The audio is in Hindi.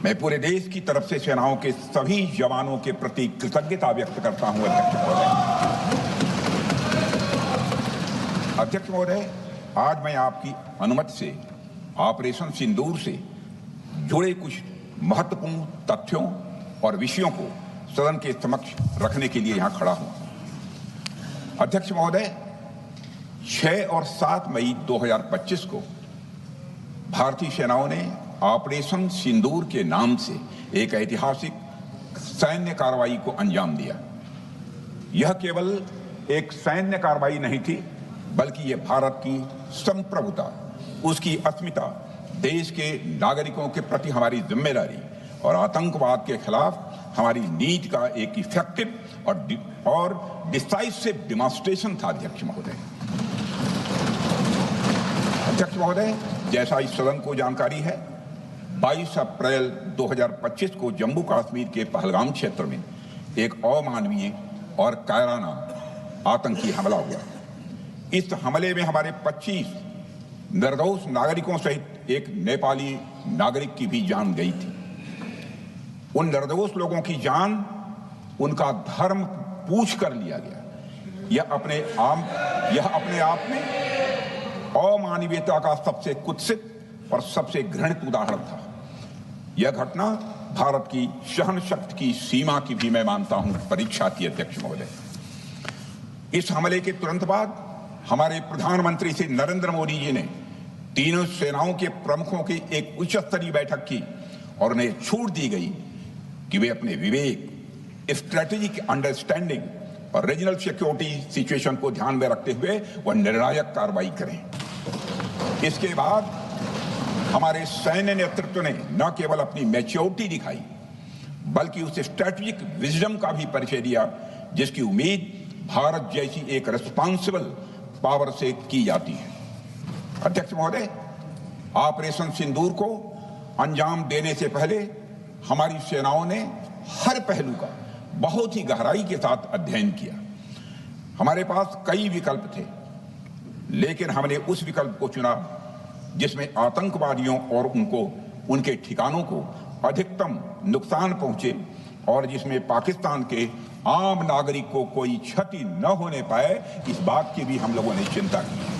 मैं पूरे देश की तरफ से सेनाओं के सभी जवानों के प्रति कृतज्ञता व्यक्त करता हूं। अध्यक्ष महोदय, आज मैं आपकी अनुमति से ऑपरेशन सिंदूर से जुड़े कुछ महत्वपूर्ण तथ्यों और विषयों को सदन के समक्ष रखने के लिए यहां खड़ा हूं। अध्यक्ष महोदय, 6 और 7 मई 2025 को भारतीय सेनाओं ने ऑपरेशन सिंदूर के नाम से एक ऐतिहासिक सैन्य कार्रवाई को अंजाम दिया। यह केवल एक सैन्य कार्रवाई नहीं थी, बल्कि यह भारत की संप्रभुता, उसकी अस्मिता, देश के नागरिकों के प्रति हमारी जिम्मेदारी और आतंकवाद के खिलाफ हमारी नीति का एक इफेक्टिव और डिसाइसिव डिमॉन्स्ट्रेशन था। अध्यक्ष महोदय, जैसा इस सदन को जानकारी है, 22 अप्रैल 2025 को जम्मू कश्मीर के पहलगाम क्षेत्र में एक अमानवीय और कायराना आतंकी हमला हुआ। इस हमले में हमारे 25 निर्दोष नागरिकों सहित एक नेपाली नागरिक की भी जान गई थी। उन निर्दोष लोगों की जान उनका धर्म पूछ कर लिया गया। यह अपने आप में अमानवीयता का सबसे कुत्सित और सबसे घृणित उदाहरण था। यह घटना भारत की सहन शक्ति की सीमा की भी मैं मानता हूं परीक्षा थी। अध्यक्ष महोदय, इस हमले के तुरंत बाद हमारे प्रधानमंत्री श्री नरेंद्र मोदी जी ने तीनों सेनाओं के प्रमुखों की एक उच्च स्तरीय बैठक की और उन्हें छूट दी गई कि वे अपने विवेक, स्ट्रेटेजिक अंडरस्टैंडिंग और रीजनल सिक्योरिटी सिचुएशन को ध्यान में रखते हुए वह निर्णायक कार्रवाई करें। इसके बाद हमारे सैन्य नेतृत्व ने न केवल अपनी मैच्योरिटी दिखाई, बल्कि उस स्ट्रेटेजिक विजडम का भी परिचय दिया जिसकी उम्मीद भारत जैसी एक रिस्पॉन्सिबल पावर से की जाती है। अध्यक्ष महोदय, ऑपरेशन सिंदूर को अंजाम देने से पहले हमारी सेनाओं ने हर पहलू का बहुत ही गहराई के साथ अध्ययन किया। हमारे पास कई विकल्प थे, लेकिन हमने उस विकल्प को चुना जिसमें आतंकवादियों और उनके ठिकानों को अधिकतम नुकसान पहुंचे और जिसमें पाकिस्तान के आम नागरिक को कोई क्षति न होने पाए, इस बात की भी हम लोगों ने चिंता की।